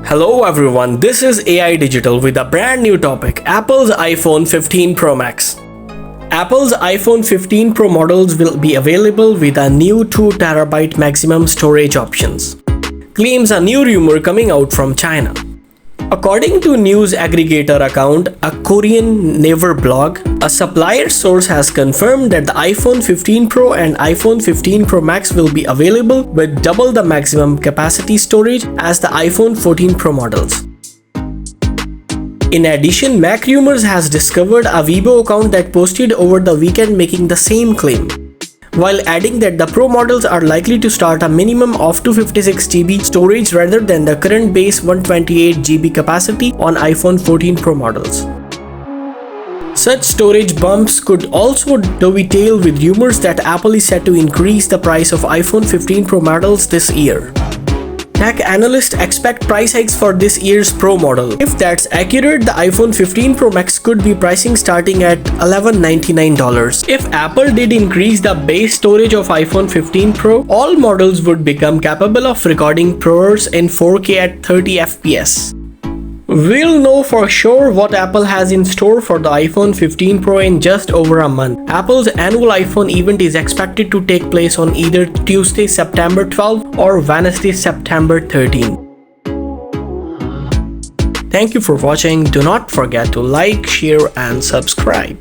Hello everyone, this is AI Digital with a brand new topic, Apple's iPhone 15 Pro Max. Apple's iPhone 15 Pro models will be available with a new 2TB maximum storage options, claims a new rumor coming out from China. According to news aggregator account, a Korean Naver blog, a supplier source has confirmed that the iPhone 15 Pro and iPhone 15 Pro Max will be available with double the maximum capacity storage as the iPhone 14 Pro models. In addition, Mac Rumors has discovered a Weibo account that posted over the weekend making the same claim, while adding that the Pro models are likely to start a minimum of 256GB storage rather than the current base 128GB capacity on iPhone 14 Pro models. Such storage bumps could also dovetail with rumors that Apple is set to increase the price of iPhone 15 Pro models this year. Tech analysts expect price hikes for this year's Pro model. If that's accurate, the iPhone 15 Pro Max could be pricing starting at $1,199. If Apple did increase the base storage of iPhone 15 Pro, all models would become capable of recording ProRes in 4K at 30 FPS. We'll know for sure what Apple has in store for the iPhone 15 Pro in just over a month. Apple's annual iPhone event is expected to take place on either Tuesday, September 12 or Wednesday, September 13. Thank you for watching. Do not forget to like, share and subscribe.